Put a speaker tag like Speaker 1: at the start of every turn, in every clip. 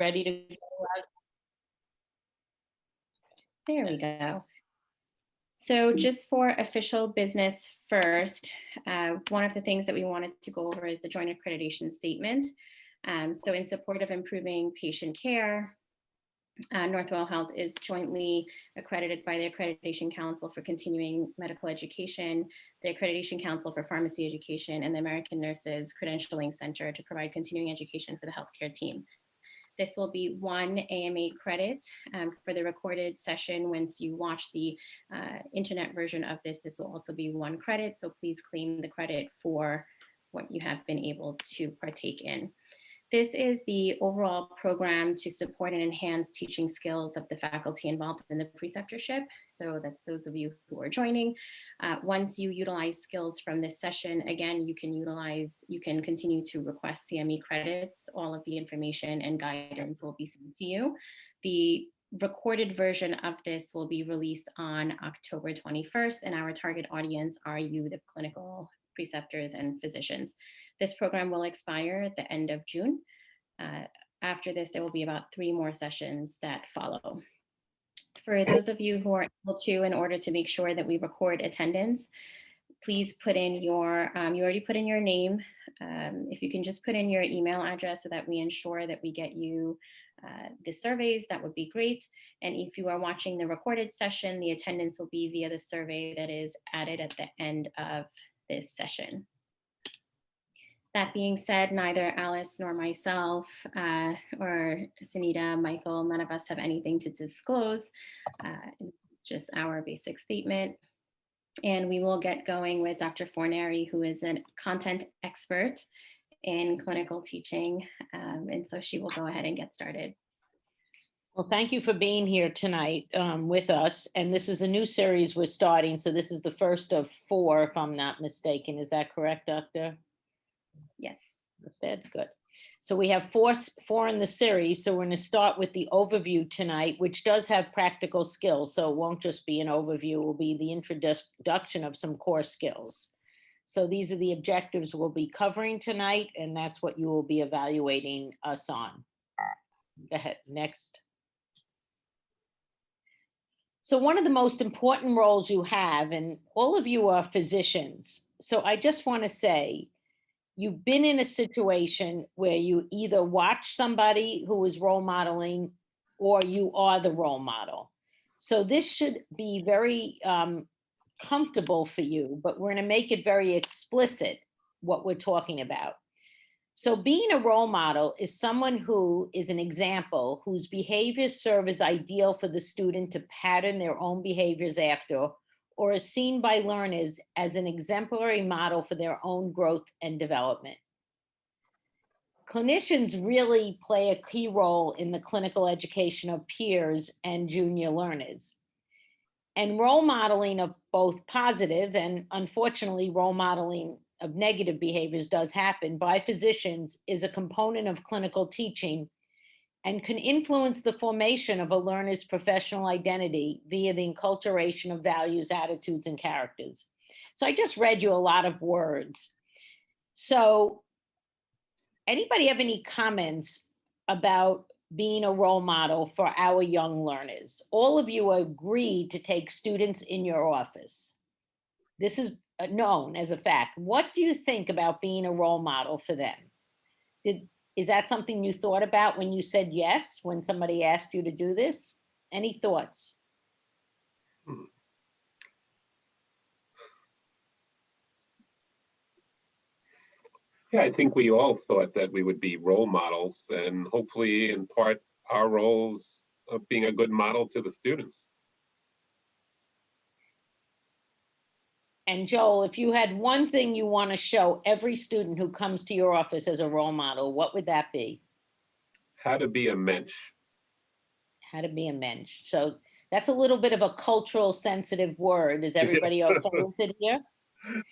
Speaker 1: ready to go?
Speaker 2: There we go. So just for official business first, one of the things that we wanted to go over is the joint accreditation statement. So in support of improving patient care, Northwell Health is jointly accredited by the Accreditation Council for Continuing Medical Education, the Accreditation Council for Pharmacy Education, and the American Nurses Credentialing Center to provide continuing education for the healthcare team. This will be 1 AMA credit for the recorded session. Once you watch the internet version of this, this will also be 1 credit. So please claim the credit for what you have been able to partake in. This is the overall program to support and enhance teaching skills of the faculty involved in the preceptorship. So that's those of you who are joining. Once you utilize skills from this session, again, you can continue to request CME credits. All of the information and guidance will be sent to you. The recorded version of this will be released on October 21st, and our target audience are you, the clinical preceptors and physicians. This program will expire at the end of June. After this, there will be about 3 more sessions that follow. For those of you who are able to, in order to make sure that we record attendance, please put in your, you already put in your name. If you can just put in your email address so that we ensure that we get you the surveys, that would be great. And if you are watching the recorded session, the attendance will be via the survey that is added at the end of this session. That being said, neither Alice nor myself or Sunita, Michael, none of us have anything to disclose. Just our basic statement. And we will get going with Dr. Forneri, who is a content expert in clinical teaching. And so she will go ahead and get started.
Speaker 1: Well, thank you for being here tonight with us. And this is a new series we're starting. So this is the first of 4, if I'm not mistaken. Is that correct, Doctor?
Speaker 2: Yes.
Speaker 1: That's good. So we have 4 in the series. So we're going to start with the overview tonight, which does have practical skills. So it won't just be an overview, it will be the introduction of some core skills. So these are the objectives we'll be covering tonight, and that's what you will be evaluating us on. Go ahead, next. So one of the most important roles you have, and all of you are physicians. So I just want to say, you've been in a situation where you either watch somebody who is role modeling or you are the role model. So this should be very comfortable for you, but we're going to make it very explicit what we're talking about. So being a role model is someone who is an example, whose behaviors serve as ideal for the student to pattern their own behaviors after, or is seen by learners as an exemplary model for their own growth and development. Clinicians really play a key role in the clinical education of peers and junior learners. And role modeling of both positive and, unfortunately, role modeling of negative behaviors does happen by physicians is a component of clinical teaching and can influence the formation of a learner's professional identity via the enculturation of values, attitudes, and characters. So I just read you a lot of words. So anybody have any comments about being a role model for our young learners? All of you agreed to take students in your office. This is known as a fact. What do you think about being a role model for them? Is that something you thought about when you said yes, when somebody asked you to do this? Any thoughts?
Speaker 3: Yeah, I think we all thought that we would be role models, and hopefully in part our roles of being a good model to the students.
Speaker 1: And Joel, if you had one thing you want to show every student who comes to your office as a role model, what would that be?
Speaker 3: How to be a mensch.
Speaker 1: How to be a mensch. So that's a little bit of a cultural sensitive word. Is everybody okay with it here?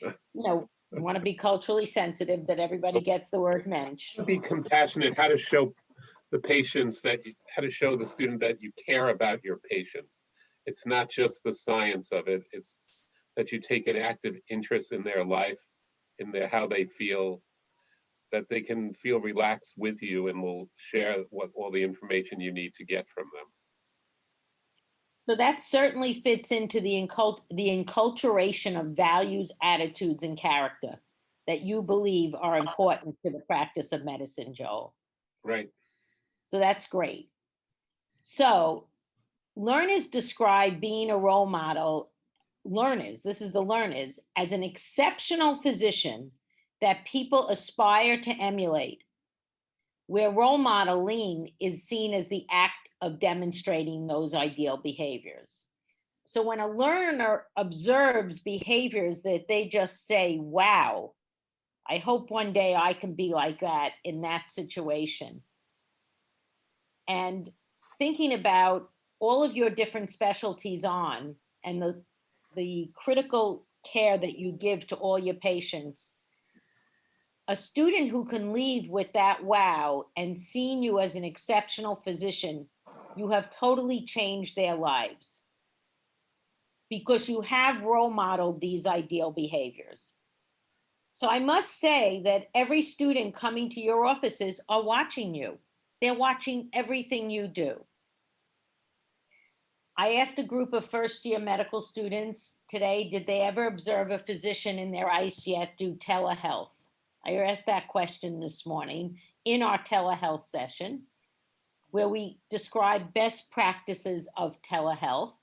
Speaker 1: You know, you want to be culturally sensitive, that everybody gets the word mensch.
Speaker 3: Be compassionate, how to show the patients how to show the student that you care about your patients. It's not just the science of it, it's that you take an active interest in their life, in how they feel, that they can feel relaxed with you and will share what all the information you need to get from them.
Speaker 1: So that certainly fits into the enculturation of values, attitudes, and character that you believe are important to the practice of medicine, Joel.
Speaker 3: Right.
Speaker 1: So that's great. So learners describe being a role model, this is the learners, as an exceptional physician that people aspire to emulate, where role modeling is seen as the act of demonstrating those ideal behaviors. So when a learner observes behaviors that they just say, wow, I hope one day I can be like that in that situation. And thinking about all of your different specialties on and the critical care that you give to all your patients, a student who can leave with that wow and seeing you as an exceptional physician, you have totally changed their lives because you have role modeled these ideal behaviors. So I must say that every student coming to your offices are watching you. They're watching everything you do. I asked a group of first-year medical students today, did they ever observe a physician in their ICE yet do telehealth? I asked that question this morning in our telehealth session, where we describe best practices of telehealth.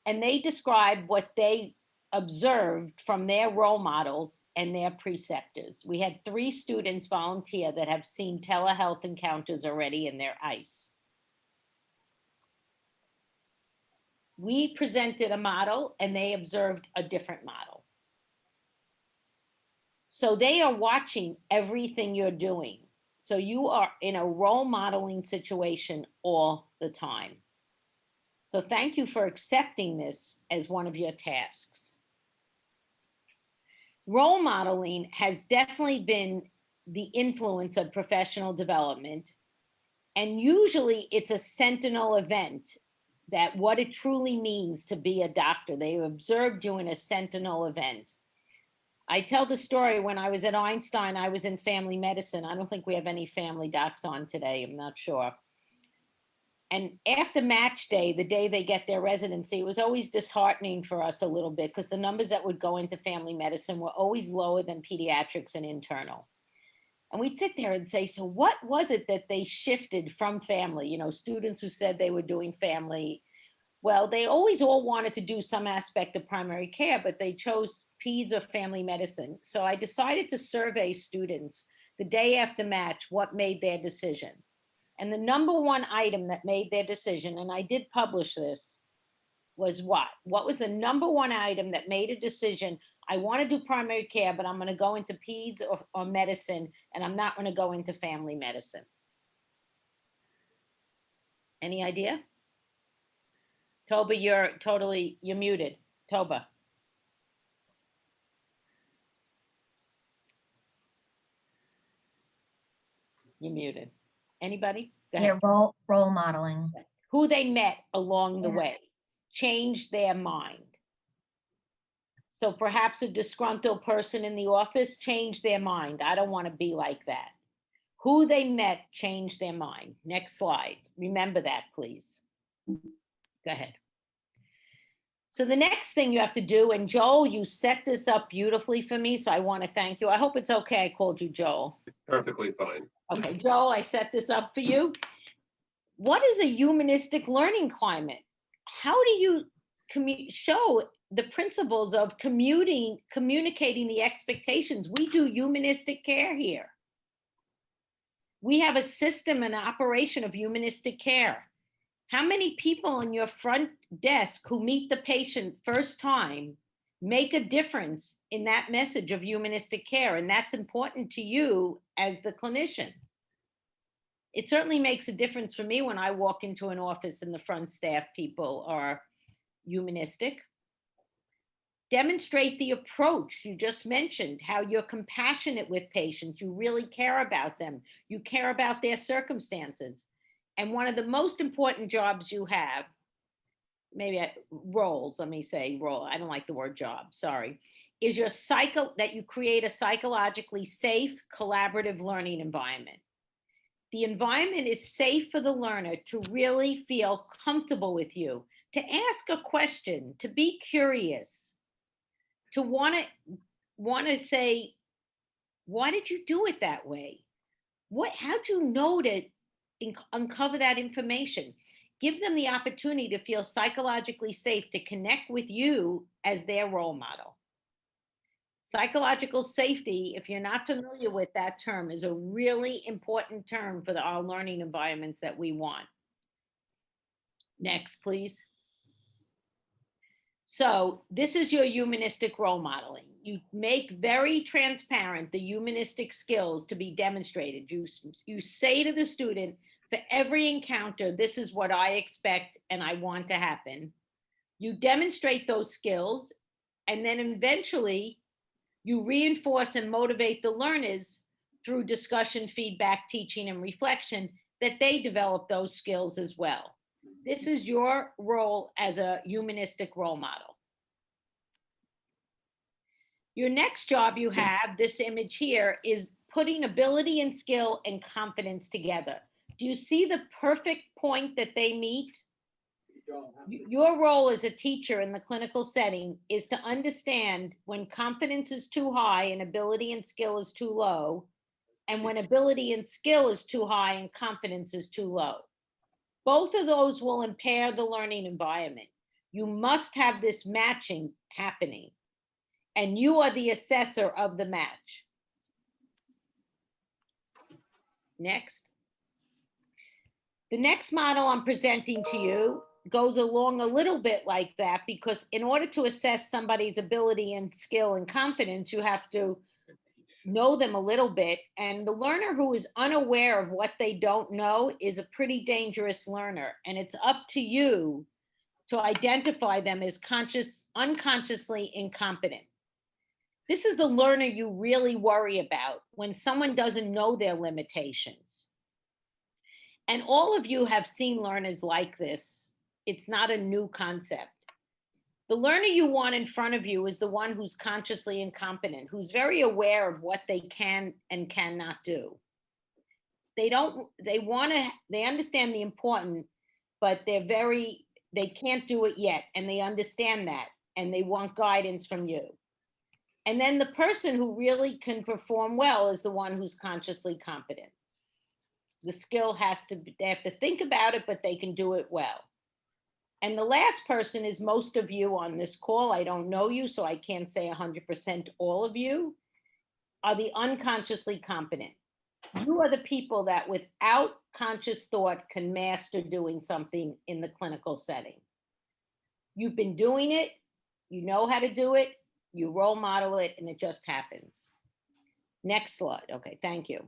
Speaker 1: And they described what they observed from their role models and their preceptors. We had 3 students volunteer that have seen telehealth encounters already in their ICE. We presented a model and they observed a different model. So they are watching everything you're doing. So you are in a role modeling situation all the time. So thank you for accepting this as one of your tasks. Role modeling has definitely been the influence of professional development. And usually it's a sentinel event that what it truly means to be a doctor. They observed you in a sentinel event. I tell the story when I was at Einstein, I was in family medicine. I don't think we have any family docs on today, I'm not sure. And after match day, the day they get their residency, it was always disheartening for us a little bit because the numbers that would go into family medicine were always lower than pediatrics and internal. And we'd sit there and say, so what was it that they shifted from family? You know, students who said they were doing family, well, they always all wanted to do some aspect of primary care, but they chose peds or family medicine. So I decided to survey students the day after match what made their decision. And the number one item that made their decision, and I did publish this, was what? What was the number one item that made a decision? I want to do primary care, but I'm going to go into peds or medicine, and I'm not going to go into family medicine. Any idea? Toba, you're muted. Toba. You're muted. Anybody? Go ahead.
Speaker 4: Yeah, role modeling.
Speaker 1: Who they met along the way changed their mind. So perhaps a disgruntled person in the office changed their mind. I don't want to be like that. Who they met changed their mind. Next slide. Remember that, please. Go ahead. So the next thing you have to do, and Joel, you set this up beautifully for me, so I want to thank you. I hope it's okay I called you Joel.
Speaker 3: Perfectly fine.
Speaker 1: Okay, Joel, I set this up for you. What is a humanistic learning climate? How do you show the principles of communicating the expectations? We do humanistic care here. We have a system and operation of humanistic care. How many people on your front desk who meet the patient first time make a difference in that message of humanistic care? And that's important to you as the clinician. It certainly makes a difference for me when I walk into an office and the front staff people are humanistic. Demonstrate the approach you just mentioned, how you're compassionate with patients. You really care about them. You care about their circumstances. And one of the most important jobs you have, roles, let me say role, I don't like the word job, sorry, is that you create a psychologically safe, collaborative learning environment. The environment is safe for the learner to really feel comfortable with you, to ask a question, to be curious, to want to say, why did you do it that way? How'd you know to uncover that information? Give them the opportunity to feel psychologically safe to connect with you as their role model. Psychological safety, if you're not familiar with that term, is a really important term for our learning environments that we want. Next, please. So this is your humanistic role modeling. You make very transparent the humanistic skills to be demonstrated. You say to the student, for every encounter, this is what I expect and I want to happen. You demonstrate those skills, and then eventually you reinforce and motivate the learners through discussion, feedback, teaching, and reflection that they develop those skills as well. This is your role as a humanistic role model. Your next job you have, this image here, is putting ability and skill and confidence together. Do you see the perfect point that they meet? Your role as a teacher in the clinical setting is to understand when confidence is too high and ability and skill is too low, and when ability and skill is too high and confidence is too low. Both of those will impair the learning environment. You must have this matching happening, and you are the assessor of the match. Next. The next model I'm presenting to you goes along a little bit like that, because in order to assess somebody's ability and skill and confidence, you have to know them a little bit. And the learner who is unaware of what they don't know is a pretty dangerous learner. And it's up to you to identify them as unconsciously incompetent. This is the learner you really worry about when someone doesn't know their limitations. And all of you have seen learners like this. It's not a new concept. The learner you want in front of you is the one who's consciously incompetent, who's very aware of what they can and cannot do. They understand the important, but they can't do it yet, and they understand that, and they want guidance from you. And then the person who really can perform well is the one who's consciously competent. The skill they have to think about it, but they can do it well. And the last person is most of you on this call. I don't know you, so I can't say 100% all of you are the unconsciously competent. You are the people that without conscious thought can master doing something in the clinical setting. You've been doing it, you know how to do it, you role model it, and it just happens. Next slide. Okay, thank you.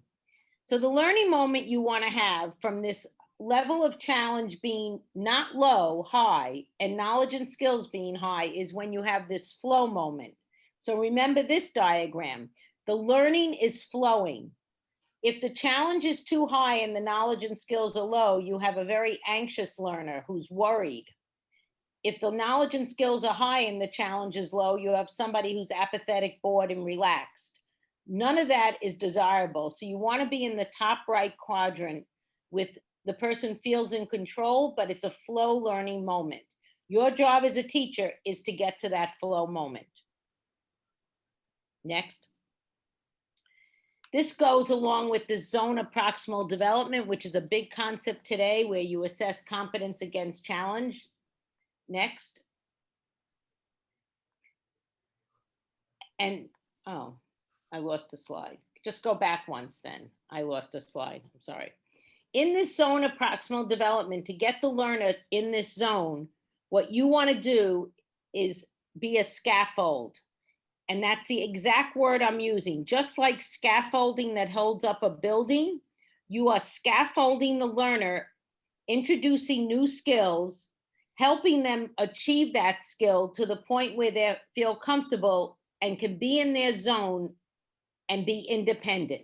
Speaker 1: So the learning moment you want to have from this level of challenge being not low, high, and knowledge and skills being high is when you have this flow moment. So remember this diagram. The learning is flowing. If the challenge is too high and the knowledge and skills are low, you have a very anxious learner who's worried. If the knowledge and skills are high and the challenge is low, you have somebody who's apathetic, bored, and relaxed. None of that is desirable. So you want to be in the top right quadrant with the person feels in control, but it's a flow learning moment. Your job as a teacher is to get to that flow moment. Next. This goes along with the zone of proximal development, which is a big concept today where you assess competence against challenge. Next. And, oh, I lost a slide. Just go back once then. I lost a slide, I'm sorry. In this zone of proximal development, to get the learner in this zone, what you want to do is be a scaffold. And that's the exact word I'm using. Just like scaffolding that holds up a building, you are scaffolding the learner, introducing new skills, helping them achieve that skill to the point where they feel comfortable and can be in their zone and be independent.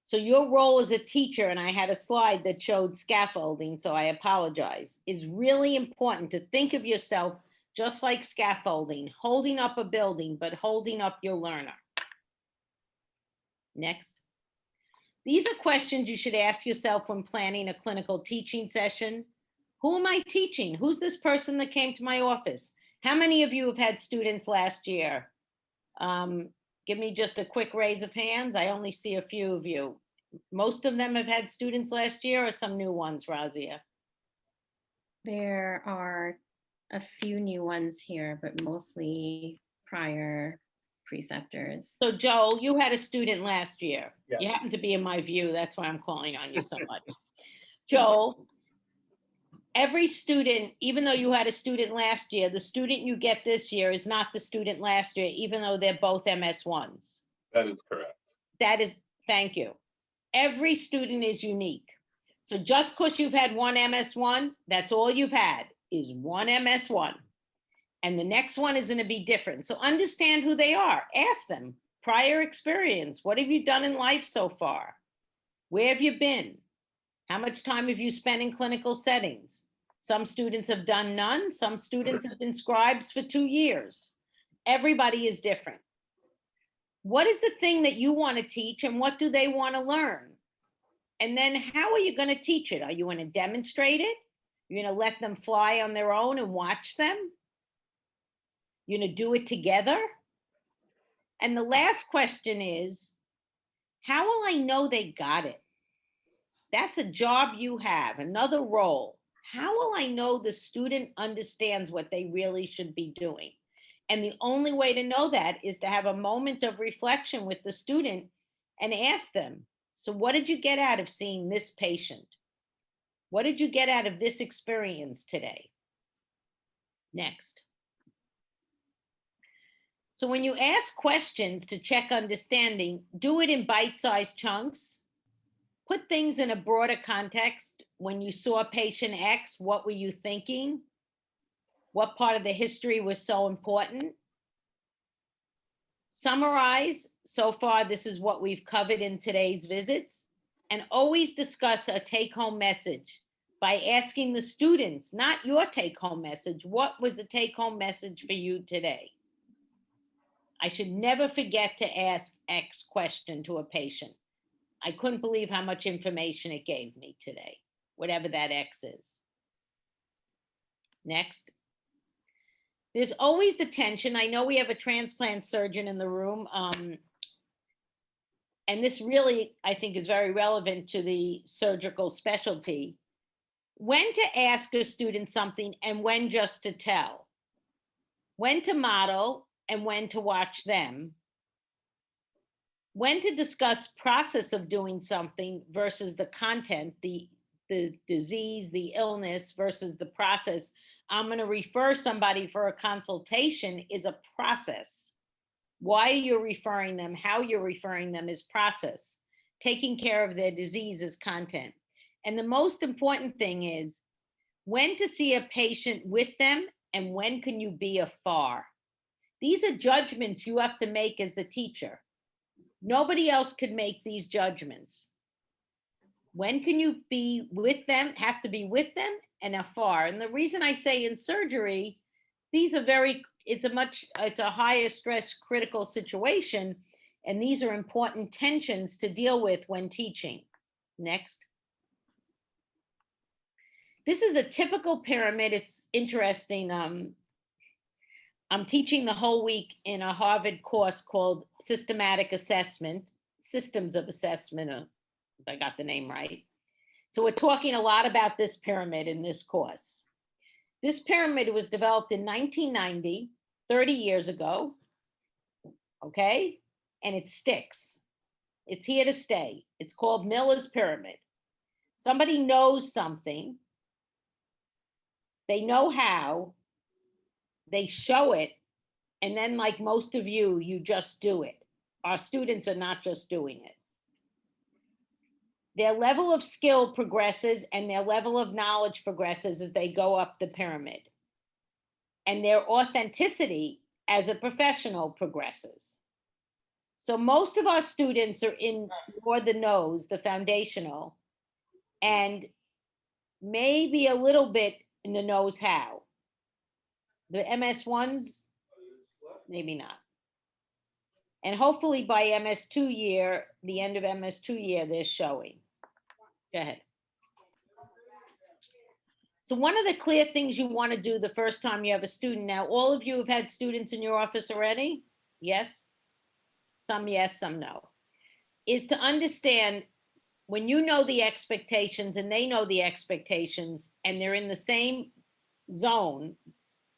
Speaker 1: So your role as a teacher, and I had a slide that showed scaffolding, so I apologize, is really important to think of yourself just like scaffolding, holding up a building, but holding up your learner. Next. These are questions you should ask yourself when planning a clinical teaching session. Who am I teaching? Who's this person that came to my office? How many of you have had students last year? Give me just a quick raise of hands. I only see a few of you. Most of them have had students last year, or some new ones, Razia?
Speaker 2: There are a few new ones here, but mostly prior preceptors.
Speaker 1: So Joel, you had a student last year.
Speaker 4: Yes.
Speaker 1: You happen to be in my view. That's why I'm calling on you so much. Joel, every student, even though you had a student last year, the student you get this year is not the student last year, even though they're both MS1s.
Speaker 3: That is correct.
Speaker 1: That is, thank you. Every student is unique. So just because you've had one MS1, that's all you've had is one MS1. And the next one is going to be different. So understand who they are. Ask them, prior experience. What have you done in life so far? Where have you been? How much time have you spent in clinical settings? Some students have done none. Some students have been scribes for 2 years. Everybody is different. What is the thing that you want to teach and what do they want to learn? And then how are you going to teach it? Are you going to demonstrate it? You're going to let them fly on their own and watch them? You're going to do it together? And the last question is, how will I know they got it? That's a job you have, another role. How will I know the student understands what they really should be doing? And the only way to know that is to have a moment of reflection with the student and ask them, so what did you get out of seeing this patient? What did you get out of this experience today? Next. So when you ask questions to check understanding, do it in bite-sized chunks. Put things in a broader context. When you saw patient X, what were you thinking? What part of the history was so important? Summarize, so far, this is what we've covered in today's visits, and always discuss a take-home message by asking the students, not your take-home message, what was the take-home message for you today? I should never forget to ask X question to a patient. I couldn't believe how much information it gave me today, whatever that X is. Next. There's always the tension. I know we have a transplant surgeon in the room. And this really, I think, is very relevant to the surgical specialty. When to ask a student something and when just to tell. When to model and when to watch them. When to discuss process of doing something versus the content, the disease, the illness versus the process. I'm going to refer somebody for a consultation is a process. Why you're referring them, how you're referring them is process. Taking care of their disease is content. And the most important thing is when to see a patient with them and when can you be afar. These are judgments you have to make as the teacher. Nobody else could make these judgments. When can you be with them, have to be with them and afar. And the reason I say in surgery, these are it's a higher stress critical situation. And these are important tensions to deal with when teaching. Next. This is a typical pyramid. It's interesting. I'm teaching the whole week in a Harvard course called Systematic Assessment, Systems of Assessment, if I got the name right. So we're talking a lot about this pyramid in this course. This pyramid was developed in 1990, 30 years ago, okay? And it sticks. It's here to stay. It's called Miller's Pyramid. Somebody knows something. They know how. They show it, and then like most of you, you just do it. Our students are not just doing it. Their level of skill progresses and their level of knowledge progresses as they go up the pyramid. And their authenticity as a professional progresses. So most of our students are in more the nose, the foundational, and maybe a little bit in the knows how. The MS1s, maybe not. And hopefully by MS2 year, the end of MS2 year, they're showing. Go ahead. So one of the clear things you want to do the first time you have a student, now all of you have had students in your office already? Yes? Some yes, some no. Is to understand when you know the expectations and they know the expectations and they're in the same zone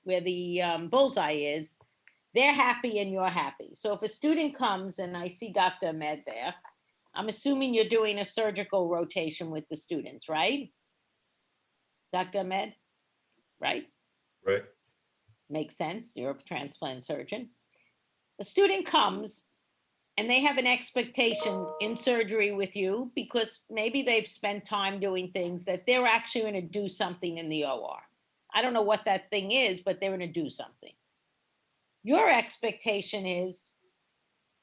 Speaker 1: where the bullseye is, they're happy and you're happy. So if a student comes, and I see Dr. Ahmed there, I'm assuming you're doing a surgical rotation with the students, right? Dr. Ahmed, right?
Speaker 4: Right.
Speaker 1: Makes sense. You're a transplant surgeon. A student comes and they have an expectation in surgery with you because maybe they've spent time doing things that they're actually going to do something in the OR. I don't know what that thing is, but they're going to do something. Your expectation is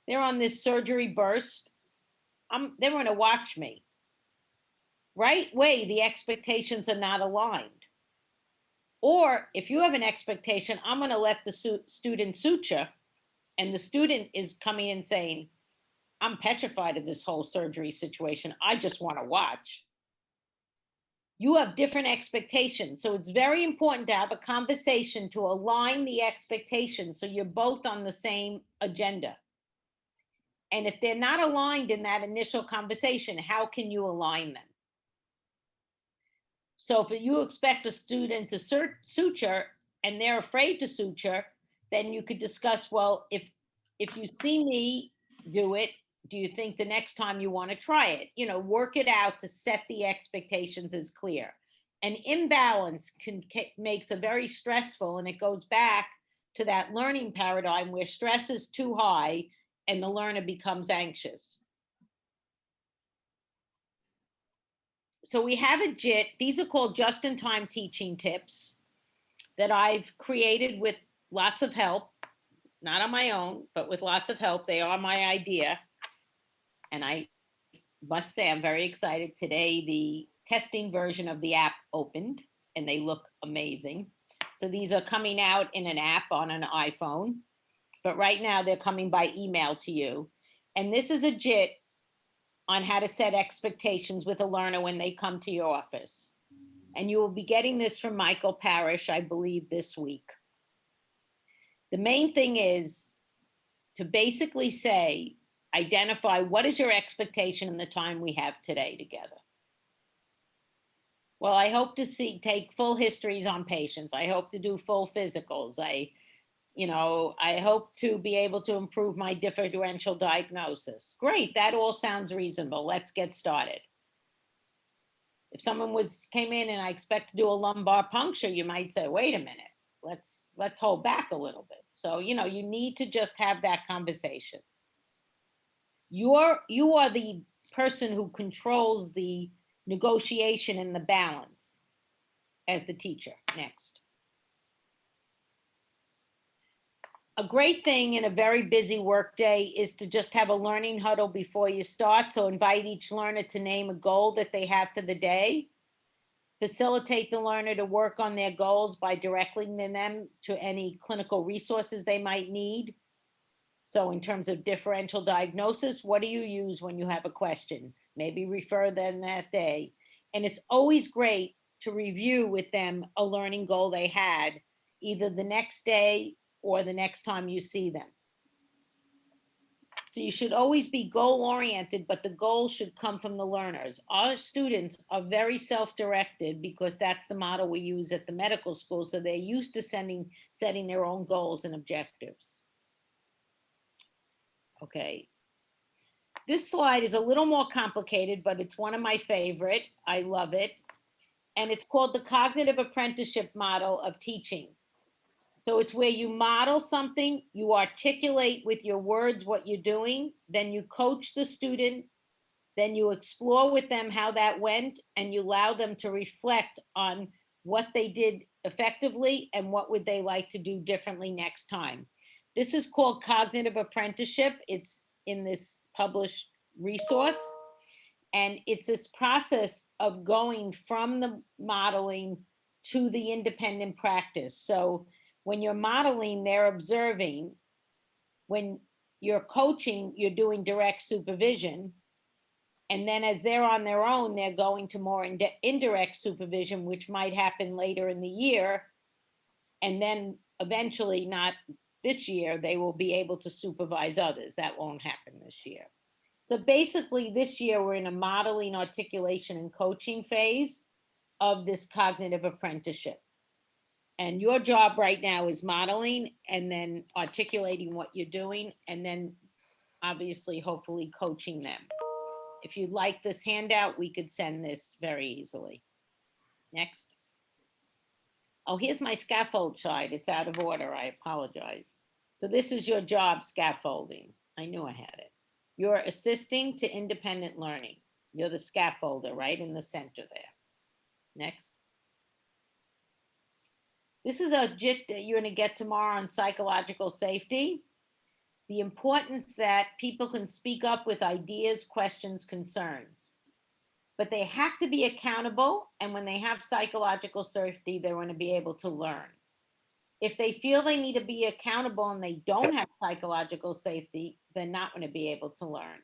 Speaker 1: they're on this surgery burst. They're going to watch me. Right way, the expectations are not aligned. Or if you have an expectation, I'm going to let the student suture, and the student is coming in saying, I'm petrified of this whole surgery situation. I just want to watch. You have different expectations. So it's very important to have a conversation to align the expectations so you're both on the same agenda. And if they're not aligned in that initial conversation, how can you align them? So if you expect a student to suture and they're afraid to suture, then you could discuss, well, if you see me do it, do you think the next time you want to try it? You know, work it out to set the expectations as clear. An imbalance makes a very stressful, and it goes back to that learning paradigm where stress is too high and the learner becomes anxious. So we have a JIT. These are called just-in-time teaching tips that I've created with lots of help, not on my own, but with lots of help. They are my idea. And I must say, I'm very excited. Today, the testing version of the app opened, and they look amazing. So these are coming out in an app on an iPhone, but right now they're coming by email to you. And this is a JIT on how to set expectations with a learner when they come to your office. And you will be getting this from Michael Parrish, I believe, this week. The main thing is to basically say, identify what is your expectation in the time we have today together. Well, I hope to take full histories on patients. I hope to do full physicals. I hope to be able to improve my differential diagnosis. Great, that all sounds reasonable. Let's get started. If someone came in and I expect to do a lumbar puncture, you might say, wait a minute, let's hold back a little bit. So, you need to just have that conversation. You are the person who controls the negotiation and the balance as the teacher. Next. A great thing in a very busy workday is to just have a learning huddle before you start. So invite each learner to name a goal that they have for the day. Facilitate the learner to work on their goals by directing them to any clinical resources they might need. So in terms of differential diagnosis, what do you use when you have a question? Maybe refer them that day. And it's always great to review with them a learning goal they had, either the next day or the next time you see them. So you should always be goal-oriented, but the goal should come from the learners. Our students are very self-directed because that's the model we use at the medical school. So they're used to setting their own goals and objectives. Okay. This slide is a little more complicated, but it's one of my favorite. I love it. And it's called the cognitive apprenticeship model of teaching. So it's where you model something, you articulate with your words what you're doing, then you coach the student, then you explore with them how that went, and you allow them to reflect on what they did effectively and what would they like to do differently next time. This is called cognitive apprenticeship. It's in this published resource. And it's this process of going from the modeling to the independent practice. So When you're modeling, they're observing. When you're coaching, you're doing direct supervision. And then as they're on their own, they're going to more indirect supervision, which might happen later in the year. And then eventually, not this year, they will be able to supervise others. That won't happen this year. So basically, this year, we're in a modeling, articulation, and coaching phase of this cognitive apprenticeship. And your job right now is modeling and then articulating what you're doing, and then obviously, hopefully, coaching them. If you'd like this handout, we could send this very easily. Next. Oh, here's my scaffold slide. It's out of order. I apologize. So this is your job, scaffolding. I knew I had it. You're assisting to independent learning. You're the scaffolder right in the center there. Next. This is a JIT that you're going to get tomorrow on psychological safety. The importance that people can speak up with ideas, questions, concerns. But they have to be accountable, and when they have psychological safety, they're going to be able to learn. If they feel they need to be accountable and they don't have psychological safety, they're not going to be able to learn.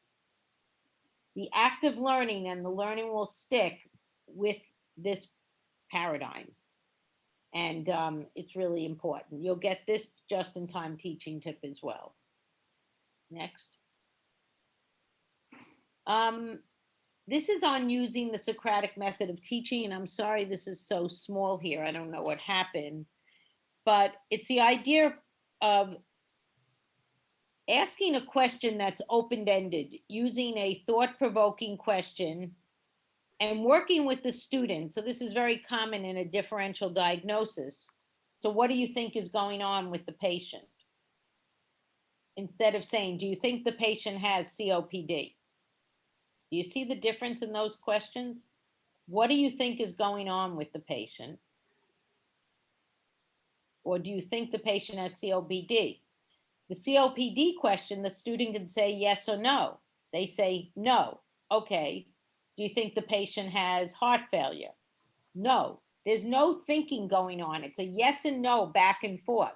Speaker 1: The active learning and the learning will stick with this paradigm. And it's really important. You'll get this just-in-time teaching tip as well. Next. This is on using the Socratic method of teaching, and I'm sorry this is so small here. I don't know what happened, but it's the idea of asking a question that's open-ended, using a thought-provoking question and working with the student. So this is very common in a differential diagnosis. So what do you think is going on with the patient? Instead of saying, do you think the patient has COPD? Do you see the difference in those questions? What do you think is going on with the patient? Or do you think the patient has COPD? The COPD question, the student can say yes or no. They say no. Okay. Do you think the patient has heart failure? No. There's no thinking going on. It's a yes and no back and forth.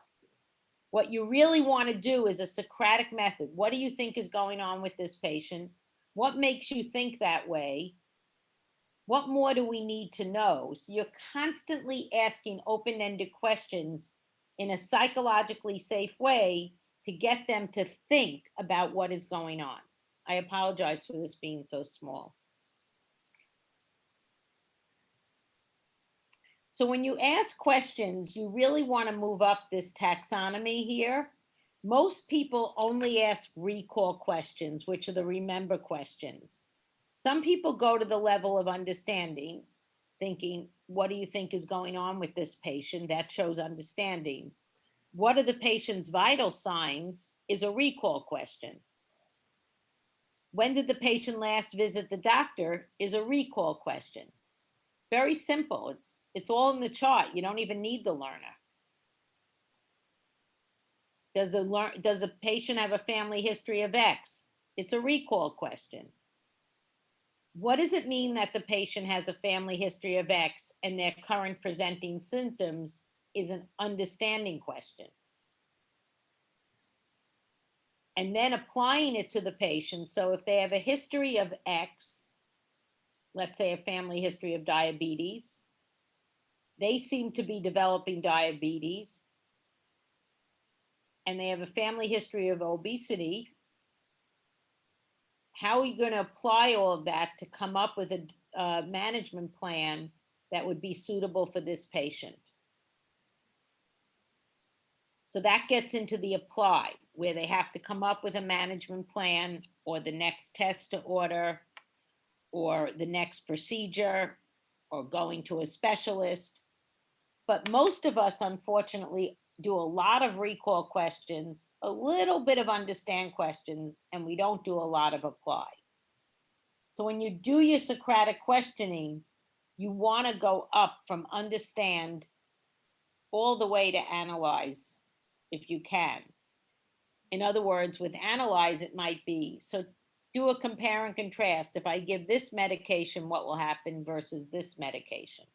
Speaker 1: What you really want to do is a Socratic method. What do you think is going on with this patient? What makes you think that way? What more do we need to know? So you're constantly asking open-ended questions in a psychologically safe way to get them to think about what is going on. I apologize for this being so small. So when you ask questions, you really want to move up this taxonomy here. Most people only ask recall questions, which are the remember questions. Some people go to the level of understanding, thinking, what do you think is going on with this patient? That shows understanding. What are the patient's vital signs is a recall question. When did the patient last visit the doctor is a recall question. Very simple. It's all in the chart. You don't even need the learner. Does the patient have a family history of X? It's a recall question. What does it mean that the patient has a family history of X and their current presenting symptoms is an understanding question? And then applying it to the patient. So if they have a history of X, let's say a family history of diabetes, they seem to be developing diabetes, and they have a family history of obesity, how are you going to apply all of that to come up with a management plan that would be suitable for this patient? So that gets into the apply, where they have to come up with a management plan or the next test to order or the next procedure or going to a specialist. But most of us, unfortunately, do a lot of recall questions, a little bit of understand questions, and we don't do a lot of apply. So when you do your Socratic questioning, you want to go up from understand all the way to analyze if you can. In other words, with analyze, it might be, so do a compare and contrast. If I give this medication, what will happen versus this medication?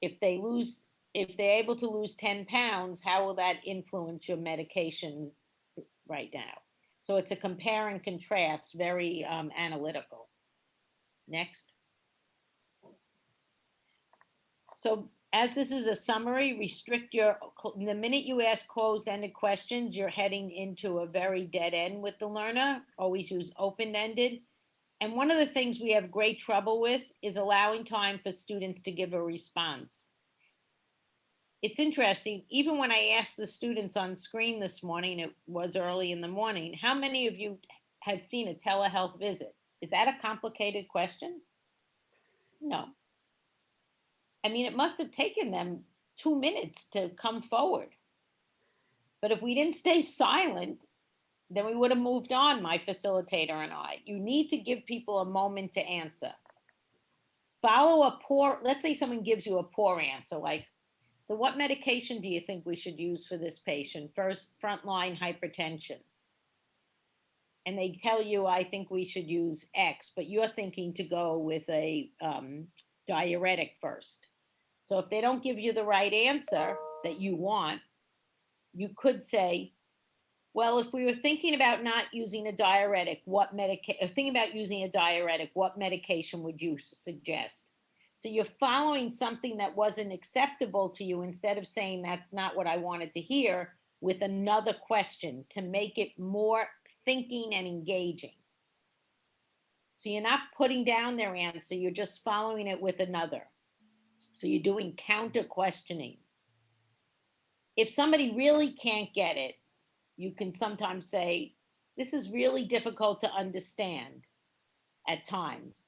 Speaker 1: If they lose if they're able to lose 10 pounds, how will that influence your medications right now? So it's a compare and contrast, very analytical. Next. So as this is a summary, restrict the minute you ask closed-ended questions, you're heading into a very dead end with the learner. Always use open-ended. And one of the things we have great trouble with is allowing time for students to give a response. It's interesting, even when I asked the students on screen this morning, it was early in the morning, how many of you had seen a telehealth visit? Is that a complicated question? No. I mean, it must have taken them 2 minutes to come forward. But if we didn't stay silent, then we would have moved on, my facilitator and I. You need to give people a moment to answer. Follow a poor, let's say someone gives you a poor answer, like, so what medication do you think we should use for this patient? First, frontline hypertension. And they tell you, I think we should use X, but you're thinking to go with a diuretic first. So if they don't give you the right answer that you want, you could say, well, if we were thinking about not using a diuretic, what medication would you suggest? So you're following something that wasn't acceptable to you instead of saying that's not what I wanted to hear with another question to make it more thinking and engaging. So you're not putting down their answer, you're just following it with another. So you're doing counter questioning. If somebody really can't get it, you can sometimes say, this is really difficult to understand at times.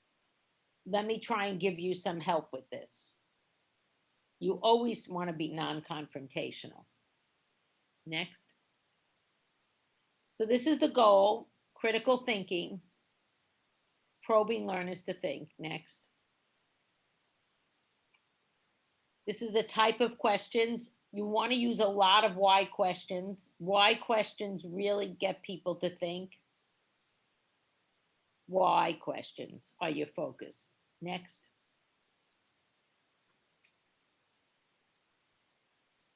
Speaker 1: Let me try and give you some help with this. You always want to be non-confrontational. Next. So this is the goal, critical thinking, probing learners to think. Next. This is the type of questions. You want to use a lot of why questions. Why questions really get people to think. Why questions are your focus. Next.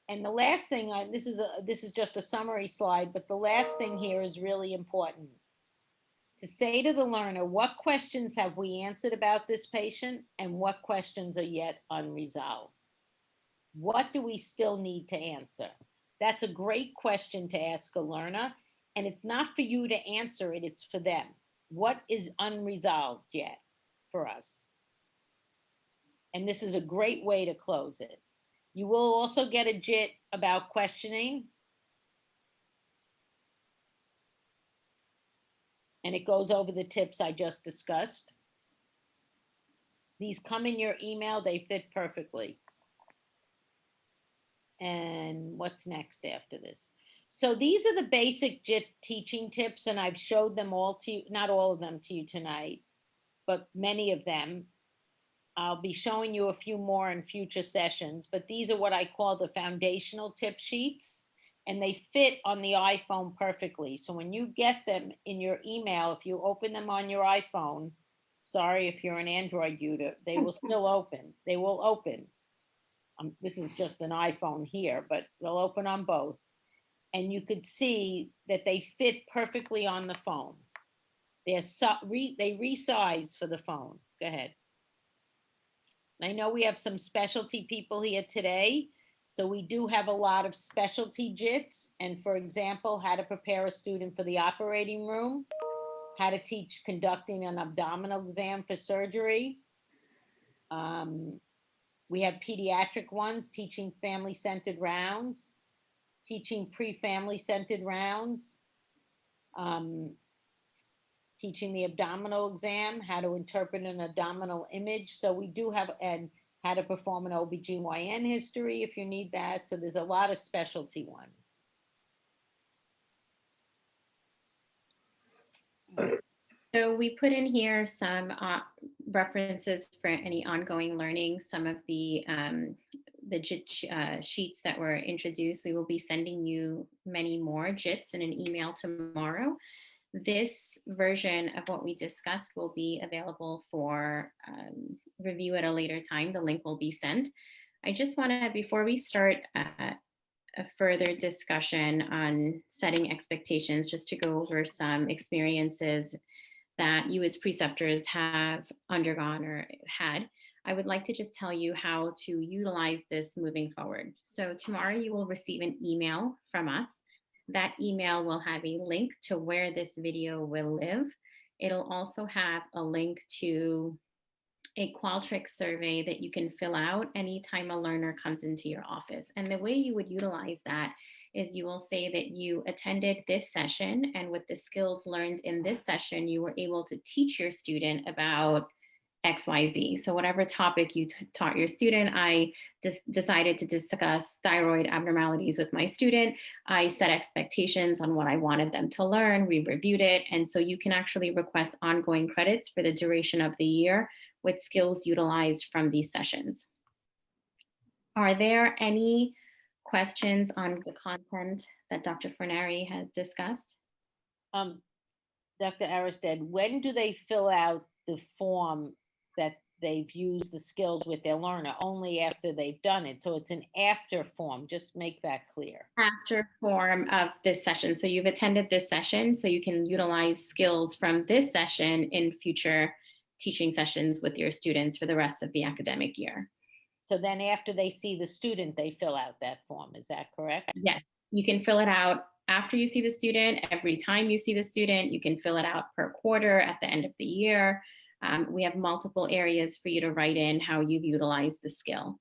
Speaker 1: And the last thing, this is just a summary slide, but the last thing here is really important. To say to the learner, what questions have we answered about this patient and what questions are yet unresolved? What do we still need to answer? That's a great question to ask a learner, and it's not for you to answer it, it's for them. What is unresolved yet for us? And this is a great way to close it. You will also get a JIT about questioning. And it goes over the tips I just discussed. These come in your email, they fit perfectly. And what's next after this? So these are the basic JIT teaching tips, and I've showed them all to you, not all of them to you tonight, but many of them. I'll be showing you a few more in future sessions, but these are what I call the foundational tip sheets, and they fit on the iPhone perfectly. So when you get them in your email, if you open them on your iPhone, sorry if you're an Android user, they will still open. They will open. This is just an iPhone here, but they'll open on both. And you could see that they fit perfectly on the phone. They resize for the phone. Go ahead. I know we have some specialty people here today. So we do have a lot of specialty JITs. And for example, how to prepare a student for the operating room, how to teach conducting an abdominal exam for surgery. We have pediatric ones, teaching family-centered rounds, teaching pre-family-centered rounds, teaching the abdominal exam, how to interpret an abdominal image. So we do have, and how to perform an OBGYN history if you need that. So there's a lot of specialty ones.
Speaker 2: So we put in here some references for any ongoing learning, some of the JIT sheets that were introduced. We will be sending you many more JITs in an email tomorrow. This version of what we discussed will be available for review at a later time. The link will be sent. I just want to, before we start a further discussion on setting expectations, just to go over some experiences that you as preceptors have undergone or had, I would like to just tell you how to utilize this moving forward. So tomorrow you will receive an email from us. That email will have a link to where this video will live. It'll also have a link to a Qualtrics survey that you can fill out anytime a learner comes into your office. And the way you would utilize that is you will say that you attended this session, and with the skills learned in this session, you were able to teach your student about XYZ. So whatever topic you taught your student, I decided to discuss thyroid abnormalities with my student. I set expectations on what I wanted them to learn. We reviewed it. And so you can actually request ongoing credits for the duration of the year with skills utilized from these sessions. Are there any questions on the content that Dr. Fornari has discussed?
Speaker 1: Dr. Aristad, when do they fill out the form that they've used the skills with their learner? Only after they've done it. So it's an after form. Just make that clear.
Speaker 2: After form of this session. So you've attended this session, so you can utilize skills from this session in future teaching sessions with your students for the rest of the academic year.
Speaker 1: So then after they see the student, they fill out that form. Is that correct?
Speaker 2: Yes, you can fill it out after you see the student, every time you see the student. You can fill it out per quarter at the end of the year. We have multiple areas for you to write in how you've utilized the skill.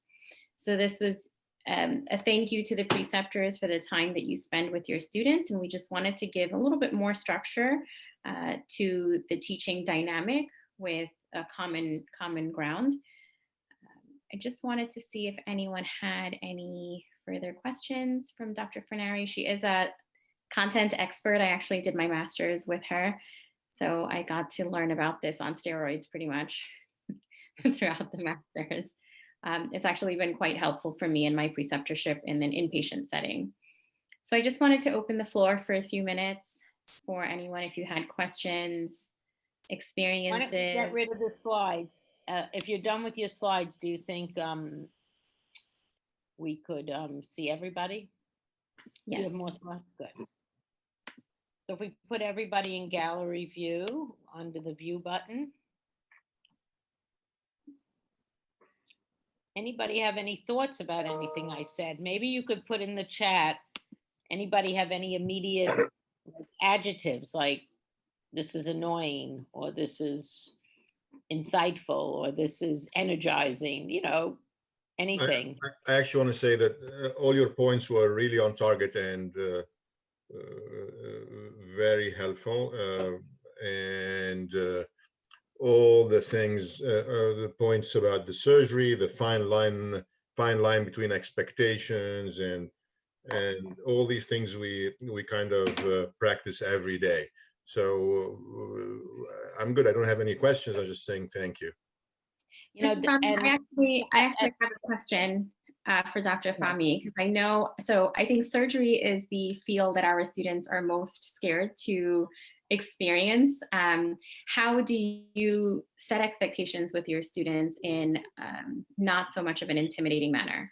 Speaker 2: So this was a thank you to the preceptors for the time that you spend with your students. And we just wanted to give a little bit more structure to the teaching dynamic with a common ground. I just wanted to see if anyone had any further questions from Dr. Fornari. She is a content expert. I actually did my master's with her, so I got to learn about this on steroids pretty much throughout the master's. It's actually been quite helpful for me in my preceptorship in an inpatient setting. So I just wanted to open the floor for a few minutes for anyone if you had questions, experiences.
Speaker 1: Why don't you get rid of the slides? If you're done with your slides, do you think we could see everybody? Do you have more
Speaker 2: Yes.
Speaker 1: slides? Good. So if we put everybody in gallery view under the view button. Anybody have any thoughts about anything I said? Maybe you could put in the chat, anybody have any immediate adjectives like this is annoying, or this is insightful, or this is energizing, you know, anything.
Speaker 4: I actually want to say that all your points were really on target and very helpful. And all the things, the points about the surgery, the fine line between expectations and all these things we kind of practice every day. So I'm good. I don't have any questions. I'm just saying thank you.
Speaker 1: You know,
Speaker 2: I actually have a question for Dr. Fahmy, because I know, so I think surgery is the field that our students are most scared to experience. How do you set expectations with your students in not so much of an intimidating manner?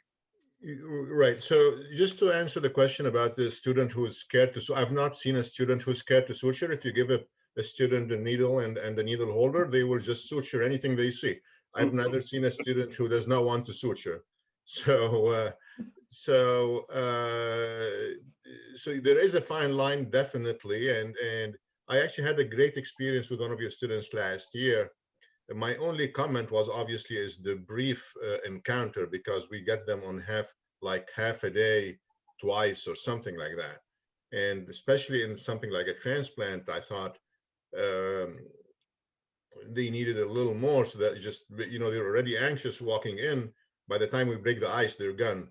Speaker 4: Right. So just to answer the question about the student who's scared to, I've not seen a student who's scared to suture. If you give a student a needle and the needle holder, they will just suture anything they see. I've never seen a student who does not want to suture. So there is a fine line, definitely. And I actually had a great experience with one of your students last year. My only comment was obviously is the brief encounter, because we get them on half a day twice or something like that. And especially in something like a transplant, I thought they needed a little more, so that just, you know, they're already anxious walking in. By the time we break the ice, they're gone.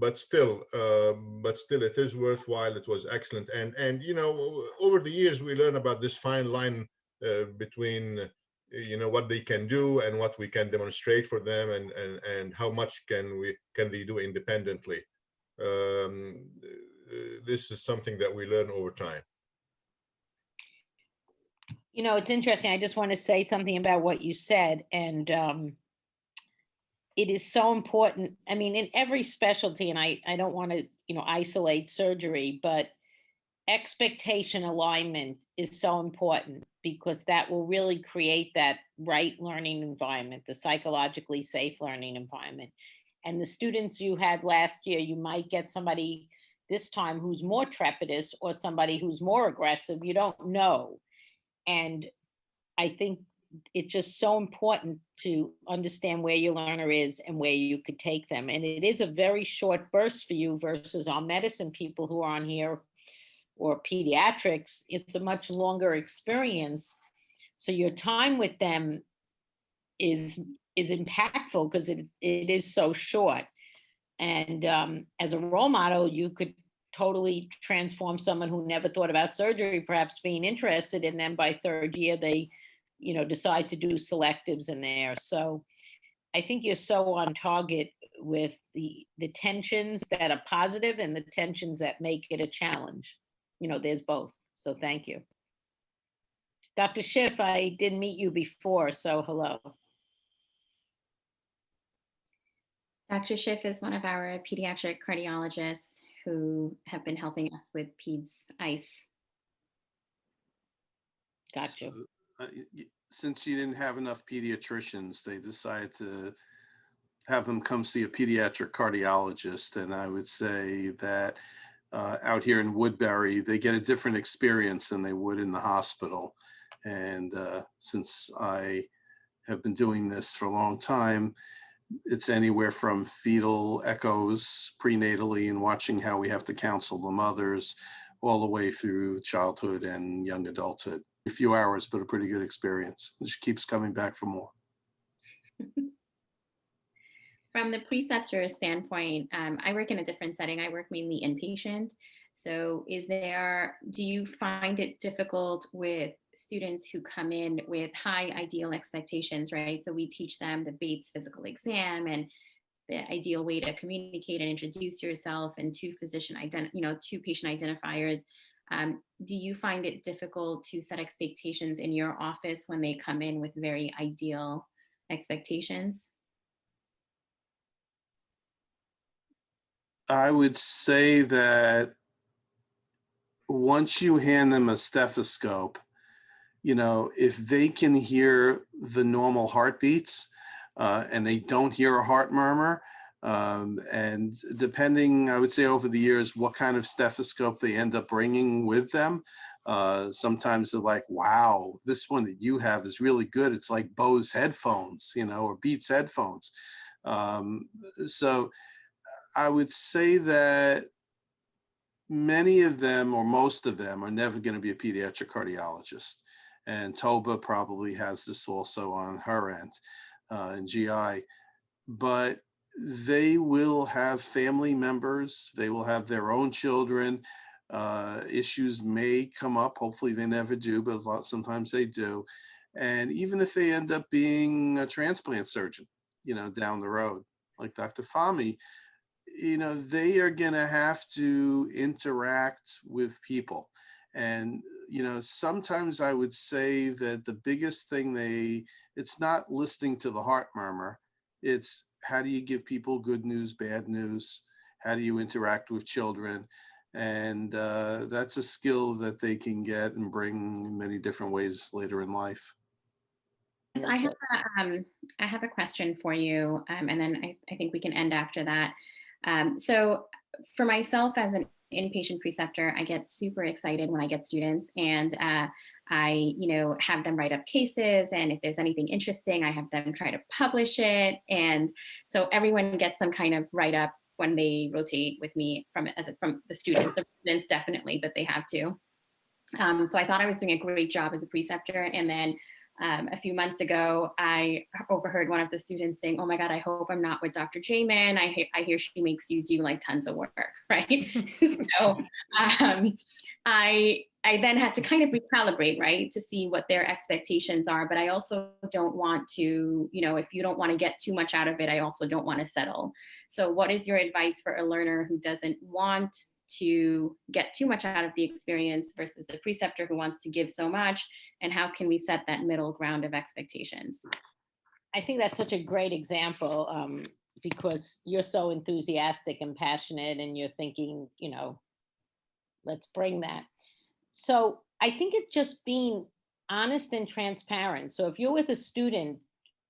Speaker 4: But still it is worthwhile. It was excellent. And you know, over the years we learn about this fine line between, you know, what they can do and what we can demonstrate for them, and how much can they do independently. This is something that we learn over time.
Speaker 1: You know, it's interesting. I just want to say something about what you said. And it is so important. I mean, in every specialty, and I don't want to, isolate surgery, but expectation alignment is so important because that will really create that right learning environment, the psychologically safe learning environment. And the students you had last year, you might get somebody this time who's more trepidous or somebody who's more aggressive. You don't know. And I think it's just so important to understand where your learner is and where you could take them. And it is a very short burst for you versus our medicine people who are on here or pediatrics. It's a much longer experience. So your time with them is impactful because it is so short. And as a role model, you could totally transform someone who never thought about surgery, perhaps being interested in them by third year, they, decide to do selectives in there. So I think you're so on target with the tensions that are positive and the tensions that make it a challenge. There's both. So thank you. Dr. Schiff, I didn't meet you before, so hello.
Speaker 2: Dr. Schiff is one of our pediatric cardiologists who have been helping us with PEDS ICE.
Speaker 1: Got you.
Speaker 5: So, since you didn't have enough pediatricians, they decided to have them come see a pediatric cardiologist. And I would say that out here in Woodbury, they get a different experience than they would in the hospital. And since I have been doing this for a long time, it's anywhere from fetal echoes prenatally and watching how we have to counsel the mothers all the way through childhood and young adulthood. A few hours, but a pretty good experience. She keeps coming back for more.
Speaker 2: From the preceptor standpoint, I work in a different setting. I work mainly inpatient. So do you find it difficult with students who come in with high ideal expectations, right? So we teach them the Bates physical exam and the ideal way to communicate and introduce yourself and two patient identifiers. Do you find it difficult to set expectations in your office when they come in with very ideal expectations?
Speaker 5: I would say that once you hand them a stethoscope, if they can hear the normal heartbeats and they don't hear a heart murmur, and depending, I would say over the years, what kind of stethoscope they end up bringing with them. Sometimes they're like, wow, this one that you have is really good. It's like Bose headphones, or Beats headphones. So I would say that many of them or most of them are never going to be a pediatric cardiologist. And Toba probably has this also on her end in GI. But they will have family members. They will have their own children. Issues may come up. Hopefully they never do, but sometimes they do. And even if they end up being a transplant surgeon, down the road, like Dr. Fahmy, they are going to have to interact with people. And, sometimes I would say that the biggest thing it's not listening to the heart murmur. It's how do you give people good news, bad news? How do you interact with children? And that's a skill that they can get and bring in many different ways later in life.
Speaker 2: I have a question for you, and then I think we can end after that. So for myself as an inpatient preceptor, I get super excited when I get students, and I have them write up cases, and if there's anything interesting, I have them try to publish it. And so everyone gets some kind of write up when they rotate with me from the students. The residents definitely, but they have to. So I thought I was doing a great job as a preceptor, and then a few months ago, I overheard one of the students saying, "Oh my God, I hope I'm not with Dr. Jamin. I hear she makes you do like tons of work," right? So I then had to kind of recalibrate, right, to see what their expectations are. But I also don't want to, if you don't want to get too much out of it, I also don't want to settle. So what is your advice for a learner who doesn't want to get too much out of the experience versus the preceptor who wants to give so much? And how can we set that middle ground of expectations?
Speaker 1: I think that's such a great example, because you're so enthusiastic and passionate and you're thinking, let's bring that. So I think it's just being honest and transparent. So if you're with a student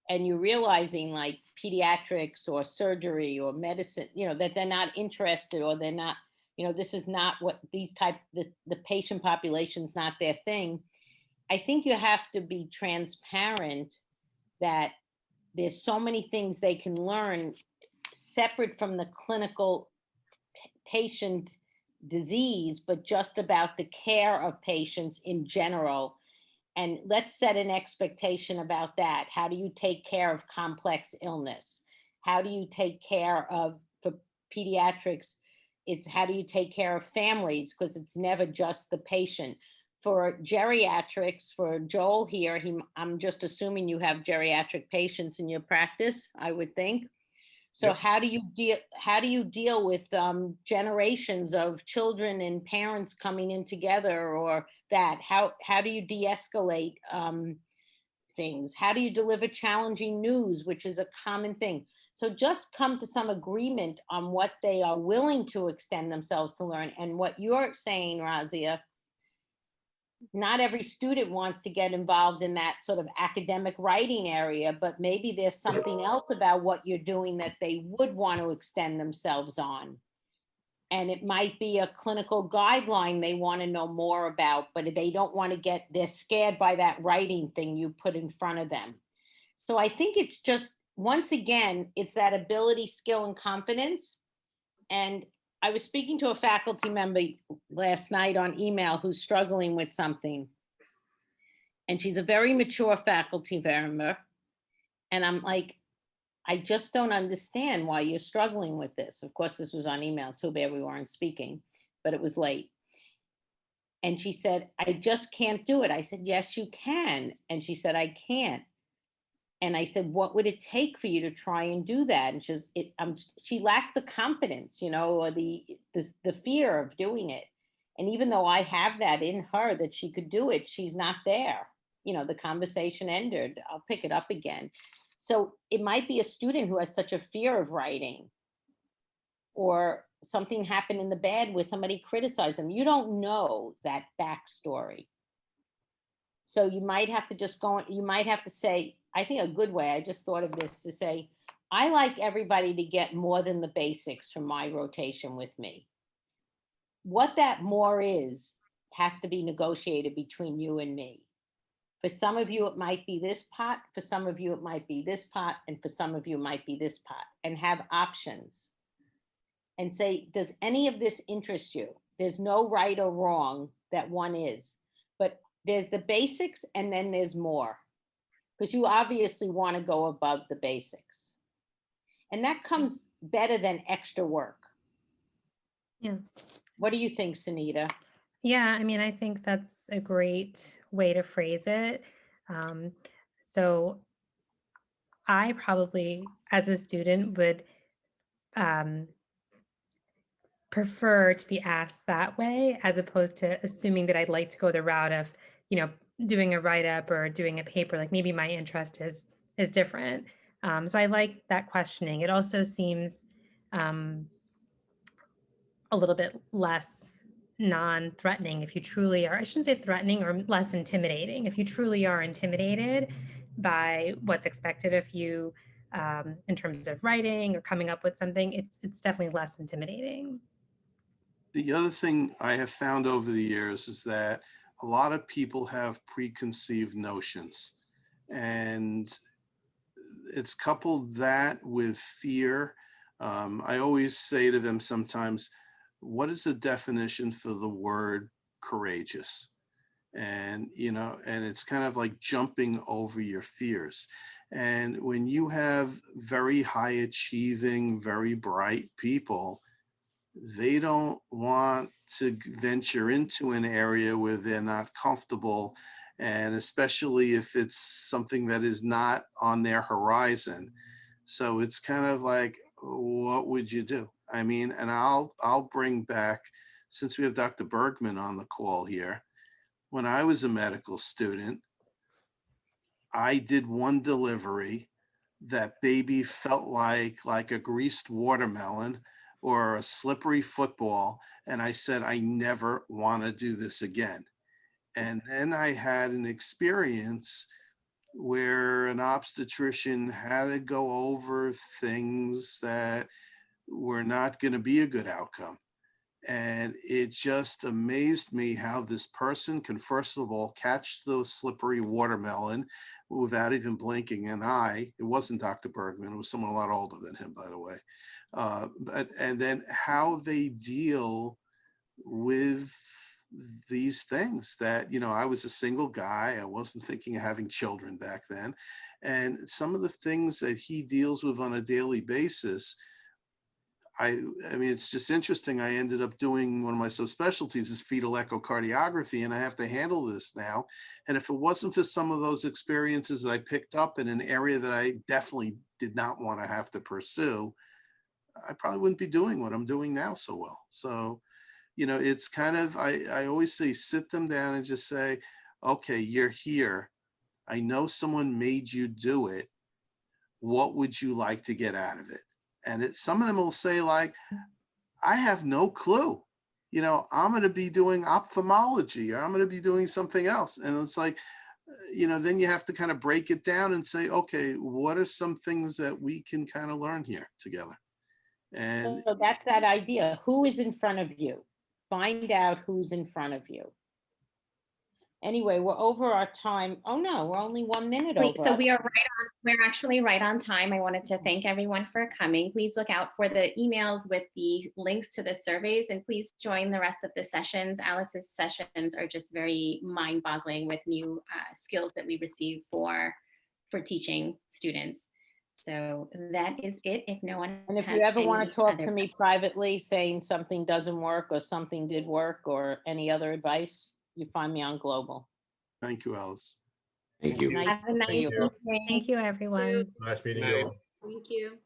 Speaker 1: and you're realizing like pediatrics or surgery or medicine, that they're not interested, or they're not, this is not what the patient population's not their thing. I think you have to be transparent that there's so many things they can learn separate from the clinical patient disease, but just about the care of patients in general. And let's set an expectation about that. How do you take care of complex illness? How do you take care of, for pediatrics, it's how do you take care of families? Because it's never just the patient. For geriatrics, for Joel here, I'm just assuming you have geriatric patients in your practice, I would think. So
Speaker 4: Yep.
Speaker 1: how do you deal with generations of children and parents coming in together, or that? How do you de-escalate things? How do you deliver challenging news, which is a common thing? So just come to some agreement on what they are willing to extend themselves to learn. And what you're saying, Razia, not every student wants to get involved in that sort of academic writing area, but maybe there's something else about what you're doing that they would want to extend themselves on. And it might be a clinical guideline they want to know more about, but they don't want to they're scared by that writing thing you put in front of them. So I think it's just, once again, it's that ability, skill, and confidence. And I was speaking to a faculty member last night on email who's struggling with something. And she's a very mature faculty member. And I'm like, I just don't understand why you're struggling with this. Of course, this was on email. Too bad we weren't speaking, but it was late. And she said, I just can't do it. I said, yes, you can. And she said, I can't. And I said, what would it take for you to try and do that? And she lacked the confidence, or the fear of doing it. And even though I have that in her that she could do it, she's not there. The conversation ended. I'll pick it up again. So it might be a student who has such a fear of writing, or something happened in the bed where somebody criticized them. You don't know that backstory. So you might have to you might have to say, I think a good way, I just thought of this, to say, I like everybody to get more than the basics from my rotation with me. What that more is has to be negotiated between you and me. For some of you, it might be this pot. For some of you, it might be this pot. And for some of you, it might be this pot. And have options. And say, does any of this interest you? There's no right or wrong that one is. But there's the basics and then there's more. Because you obviously want to go above the basics. And that comes better than extra work.
Speaker 6: Yeah.
Speaker 1: What do you think, Sunita?
Speaker 6: Yeah, I mean, I think that's a great way to phrase it. So I probably, as a student, would prefer to be asked that way, as opposed to assuming that I'd like to go the route of, doing a write-up or doing a paper. Like maybe my interest is different. So I like that questioning. It also seems a little bit less non-threatening if you truly are, I shouldn't say threatening, or less intimidating. If you truly are intimidated by what's expected of you in terms of writing or coming up with something, it's definitely less intimidating.
Speaker 5: The other thing I have found over the years is that a lot of people have preconceived notions, and it's coupled that with fear. I always say to them sometimes, what is the definition for the word courageous? And, and it's kind of like jumping over your fears. And when you have very high achieving, very bright people, they don't want to venture into an area where they're not comfortable. And especially if it's something that is not on their horizon. So it's kind of like, what would you do? I mean, and I'll bring back, since we have Dr. Bergman on the call here, when I was a medical student, I did one delivery that baby felt like a greased watermelon or a slippery football. And I said, I never want to do this again. And then I had an experience where an obstetrician had to go over things that were not going to be a good outcome. And it just amazed me how this person can, first of all, catch the slippery watermelon without even blinking an eye. It wasn't Dr. Bergman, it was someone a lot older than him, by the way. And then how they deal with these things that, you know, I was a single guy. I wasn't thinking of having children back then. And some of the things that he deals with on a daily basis, I mean, it's just interesting. I ended up doing one of my subspecialties is fetal echocardiography, and I have to handle this now. And if it wasn't for some of those experiences that I picked up in an area that I definitely did not want to have to pursue, I probably wouldn't be doing what I'm doing now so well. So, you know, it's kind of, I always say, sit them down and just say, okay, you're here. I know someone made you do it. What would you like to get out of it? And some of them will say, like, I have no clue. You know, I'm going to be doing ophthalmology, or I'm going to be doing something else. And it's like, you know, then you have to kind of break it down and say, okay, what are some things that we can kind of learn here together? And
Speaker 1: So that's that idea. Who is in front of you? Find out who's in front of you. Anyway, we're over our time. Oh no, we're only 1 minute over.
Speaker 2: So we are we're actually right on time. I wanted to thank everyone for coming. Please look out for the emails with the links to the surveys, and please join the rest of the sessions. Alice's sessions are just very mind-boggling with new skills that we receive for teaching students. So that is it. If no one
Speaker 1: And if
Speaker 2: has
Speaker 1: you ever want
Speaker 2: any
Speaker 1: to talk
Speaker 2: other
Speaker 1: to me
Speaker 2: questions.
Speaker 1: privately, saying something doesn't work or something did work or any other advice, you find me on Global.
Speaker 5: thank you, Alice.
Speaker 7: Thank you.
Speaker 1: Nice
Speaker 2: Have a
Speaker 1: to
Speaker 2: nice
Speaker 1: see you.
Speaker 2: evening.
Speaker 6: Thank you, everyone.
Speaker 4: Nice meeting
Speaker 3: Night.
Speaker 4: you all.
Speaker 8: Thank you.